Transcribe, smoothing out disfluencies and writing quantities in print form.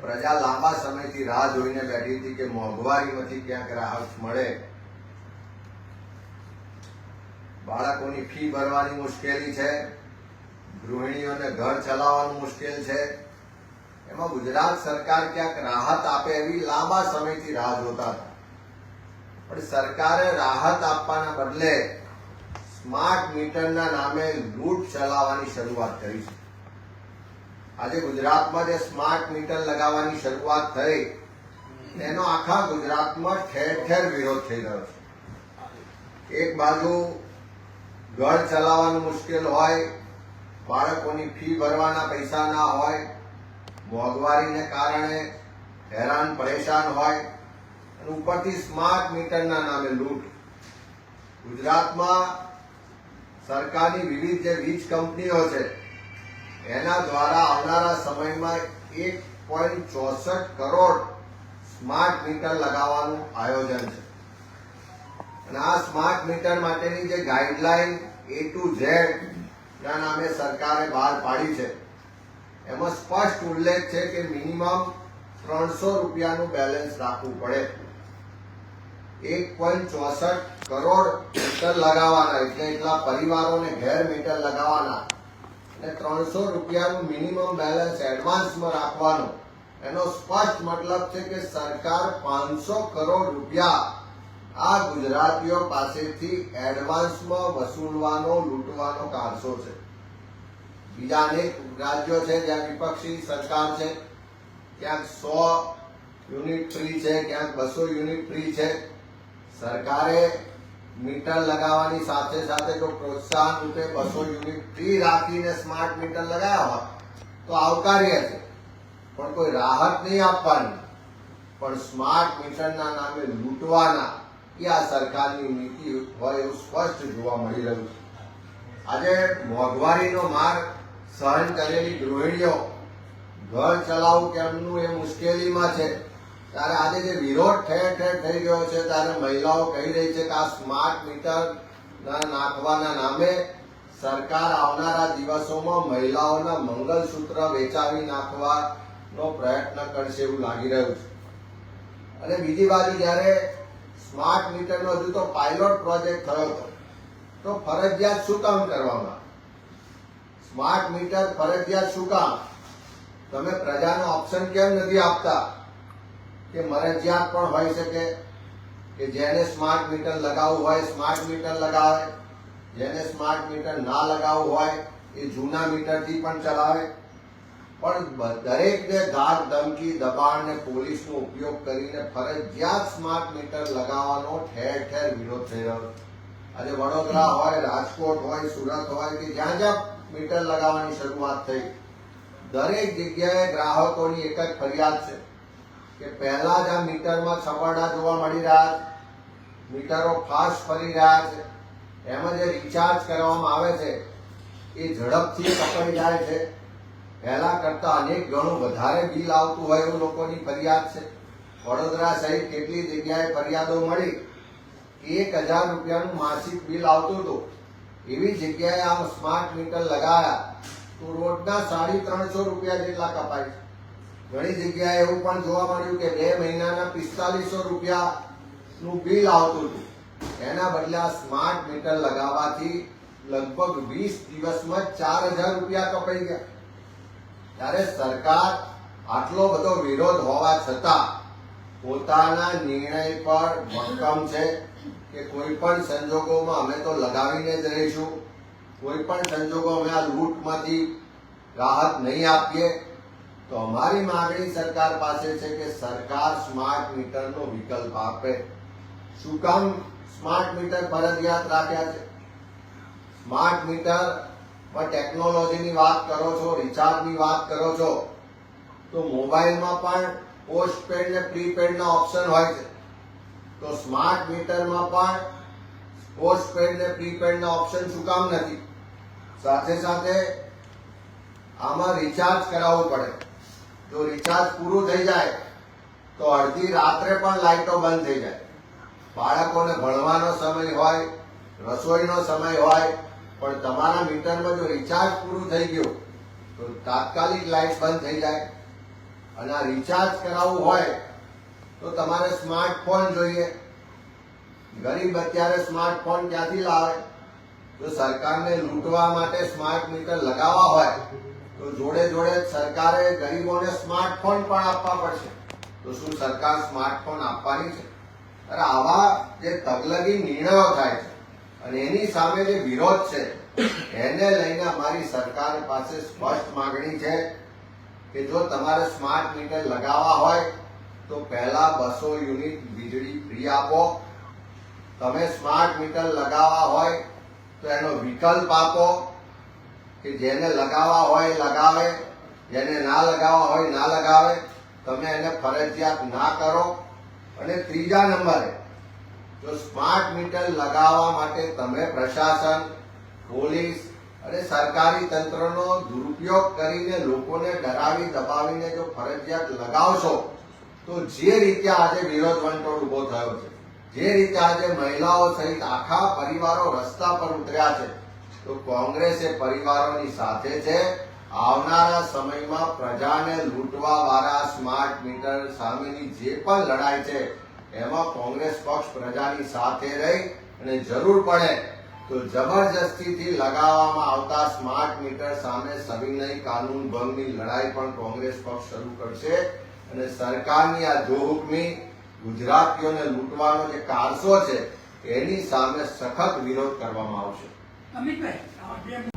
પ્રજા લાંબા સમયથી રાહ જોઈને બેઠી હતી કે મોંઘવારીમાંથી ક્યાંક રાહત મળે. બાળકોની ફી ભરવાની મુશ્કેલી છે, ગૃહિણીઓને ઘર ચલાવવાનું મુશ્કેલ છે. એમાં ગુજરાત સરકાર ક્યાંક રાહત આપે એવી લાંબા સમયથી રાહ જોતા હતા. પણ સરકારે રાહત આપવાના બદલે સ્માર્ટ મીટરના નામે લૂંટ ચલાવવાની શરૂઆત કરી છે. આજે ગુજરાતમાં જે સ્માર્ટ મીટર લગાવવાની શરૂઆત થઈ એનો આખા ગુજરાતમાં ઠેર ઠેર વિરોધ થઈ રહ્યો છે. એક બાજુ ઘર ચલાવવાનું મુશ્કેલ હોય, બાળકોની ફી ભરવાના પૈસા ના હોય, મોંઘવારીને કારણે હેરાન પરેશાન હોય, અને ઉપરથી સ્માર્ટ મીટરના નામે લૂંટ. ગુજરાતમાં સરકારની વિવિધ જે વીજ કંપનીઓ છે એના દ્વારા આવનારા સમયમાં 1.64 કરોડ સ્માર્ટ મીટર લગાવવાનું આયોજન છે. અને આ સ્માર્ટ મીટર માટેની જે ગાઈડલાઈન A to Z ના નામે સરકારે બહાર પાડી છે એમાં સ્પષ્ટ ઉલ્લેખ છે કે મિનિમમ 300 રૂપિયાનું બેલેન્સ રાખવું પડે. 1.64 કરોડ મીટર લગાવવાના એટલે એટલા પરિવારોને ઘેર મીટર લગાવવાના અને 300 રૂપિયાનું મિનિમમ બેલેન્સ એડવાન્સમાં રાખવાનું. એનો સ્પષ્ટ મતલબ છે કે સરકાર 500 કરોડ રૂપિયા આ ગુજરાતીઓ પાસેથી એડવાન્સમાં વસૂલવાનો, લૂંટવાનો કારસો છે. બીજા અનેક રાજ્યો છે જ્યાં વિપક્ષી સરકાર છે, ક્યાંક 100 યુનિટ ફ્રી છે, ક્યાંક 200 યુનિટ ફ્રી છે. સરકારે મીટર લગાવવાની સાથે સાથે જો પ્રોત્સાહન રૂપે 200 યુનિટ ફ્રી રાખીને સ્માર્ટ મીટર લગાવ્યા હોત તો આવકાર્ય છે, પણ કોઈ રાહત નહીં આપવાની, પણ સ્માર્ટ મીટરના નામે લૂંટવાના એ આ સરકારની નીતિ હોય એવું સ્પષ્ટ જોવા મળી રહ્યું છે. આજે મોંઘવારીનો માર સહન કરેલી ગૃહિણીઓ ઘર ચલાવવું કેમનું એ મુશ્કેલીમાં છે ત્યારે આજે જે વિરોધ ઠેર ઠેર થઈ ગયો છે ત્યારે મહિલાઓ કહી રહી છે કે આ સ્માર્ટ મીટર નાખવાના નામે સરકાર આવનારા દિવસોમાં મહિલાઓના મંગલસૂત્ર વેચાવી નાખવાનો પ્રયત્ન કરશે એવું લાગી રહ્યું છે. અને બીજી બાજુ જ્યારે સ્માર્ટ મીટરનો હજુ તો પાયલોટ પ્રોજેક્ટ થયો હતો તો ફરજિયાત શું કામ કરવામાં? સ્માર્ટ મીટર ફરજિયાત શું કામ? તમે પ્રજાને ઓપ્શન કેમ નથી આપતા કે મરજિયાત પણ હોઈ શકે કે જેને સ્માર્ટ મીટર લગાવવું હોય સ્માર્ટ મીટર લગાવે, જેને સ્માર્ટ મીટર ના લગાવવું હોય એ જૂના મીટરથી પણ ચલાવે. પણ દરેકને ધાક ધમકી, દબાણ ને પોલીસનો ઉપયોગ કરીને ફરજિયાત સ્માર્ટ મીટર લગાવવાનો ઠેર ઠેર વિરોધ થઈ રહ્યો છે. આજે વડોદરા હોય, રાજકોટ હોય, સુરત હોય કે જ્યાં જ્યાં મીટર લગાવવાની શરૂઆત થઈ દરેક જગ્યાએ ગ્રાહકોની એક જ ફરિયાદ છે કે પહેલા જ આ મીટરમાં છબરડા જોવા મળી રહ્યા છે, મીટરો ફાસ્ટ ફરી રહ્યા છે, એમાં જે રિચાર્જ કરવામાં આવે છે એ ઝડપથી કપાઈ જાય છે, પહેલા કરતા અનેક ગણું વધારે બિલ આવતું હોય એવું લોકોની ફરિયાદ છે. વડોદરા સહિત કેટલી જગ્યાએ ફરિયાદો મળી કે 1000 રૂપિયાનું માસિક બિલ આવતું હતું. એવી જગ્યાએ આ સ્માર્ટ મીટર લગાયા તો રોજના 350 રૂપિયા જેટલા કપાય છે. ઘણી જગ્યાએ એવું પણ જોવા મળ્યું કે 2 મહિનાના 4500 રૂપિયાનું બિલ આવતું હતું. એના બદલે આ સ્માર્ટ મીટર લગાવવાથી લગભગ 20 દિવસમાં 4000 રૂપિયા કપાઈ ગયા. ત્યારે સરકાર આટલો બધો વિરોધ હોવા છતાં પોતાના નિર્ણય પર મક્કમ છે કે કોઈ પણ સંજોગોમાં અમે તો લગાવીને જ રહીશું, કોઈ પણ સંજોગો અમે આ લૂંટમાંથી રાહત નહીં આપીએ. તો અમારી માંગણી સરકાર પાસે છે કે સરકાર સ્માર્ટ મીટરનો વિકલ્પ આપે. શું કામ સ્માર્ટ મીટર ફરજિયાત રાખ્યા છે? સ્માર્ટ મીટર ટેકનોલોજીની વાત કરો છો, રિચાર્જની વાત કરો છો તો મોબાઈલમાં પણ પોસ્ટપેડ ને પ્રીપેડ ના ઓપ્શન હોય છે. તો સ્માર્ટ મીટરમાં પણ પોસ્ટપેડ ને પ્રીપેડ ના ઓપ્શન શું કામ નથી? સાથે સાથે આમાં રિચાર્જ કરાવવું પડે. જો રિચાર્જ પૂરું થઈ જાય તો અડધી રાત્રે પણ લાઇટો બંધ થઈ જાય. બાળકોને ભણવાનો સમય હોય, રસોઈનો સમય હોય, પણ તમારા મીટરમાં જો રિચાર્જ પૂરું થઈ ગયું તો તાત્કાલિક લાઇટ બંધ થઈ જાય. અને આ રિચાર્જ કરાવવું હોય તો તમારે સ્માર્ટફોન જોઈએ. ગરીબ અત્યારે સ્માર્ટફોન ક્યાંથી લાવે? જો સરકારને લૂંટવા માટે સ્માર્ટ મીટર લગાવવા હોય તો જોડે જોડે સરકારે ગરીબોને સ્માર્ટફોન પણ આપવા પડશે. તો શું સરકાર સ્માર્ટફોન આપવાની છે? અરે આવા જે તગલગી નિર્ણયો થાય છે અને એની સામે જે વિરોધ છે એને લઈને અમારી સરકાર પાસે સ્પષ્ટ માંગણી છે કે જો તમારે સ્માર્ટ મીટર લગાવવા હોય તો પહેલા 200 યુનિટ વીજળી ફ્રી આપો. તમે સ્માર્ટ મીટર લગાવવા હોય તો એનો વિકલ્પ આપો કે જેને લગાવવા હોય લગાવે, જેને ના લગાવવા હોય ના લગાવે. તમે એને ફરજિયાત ના કરો. અને ત્રીજા નંબરે જો સ્માર્ટ મીટર લગાવવા માટે તમે પ્રશાસન, પોલીસ અને સરકારી તંત્રનો દુરુપયોગ કરીને લોકોને ડરાવી દબાવીને જો ફરજિયાત લગાવશો તો જે રીતે આજે વિરોધ વંટોળ ઉભો થયો છે, જે રીતે આજે મહિલાઓ સહિત આખા પરિવારો રસ્તા પર ઉતર્યા છે, તો કોંગ્રેસ એ પરિવારોની સાથે છે. આવનારા સમયમાં પ્રજાને લૂંટવા વાળા સ્માર્ટ મીટર સામેની જે પણ લડાઈ છે એમાં કોંગ્રેસ પક્ષ પ્રજાની સાથે રહી અને જરૂર પડે તો જબરજસ્તીથી લગાવવામાં આવતા સ્માર્ટ મીટર સામે સવિનય કાનૂન ભંગની લડાઈ પણ કોંગ્રેસ પક્ષ શરૂ કરશે. અને સરકારની આ જોહુકમી ગુજરાતીઓને લૂંટવાનો જે કારસો છે એની સામે સખત વિરોધ કરવામાં આવશે. અમિતભાઈ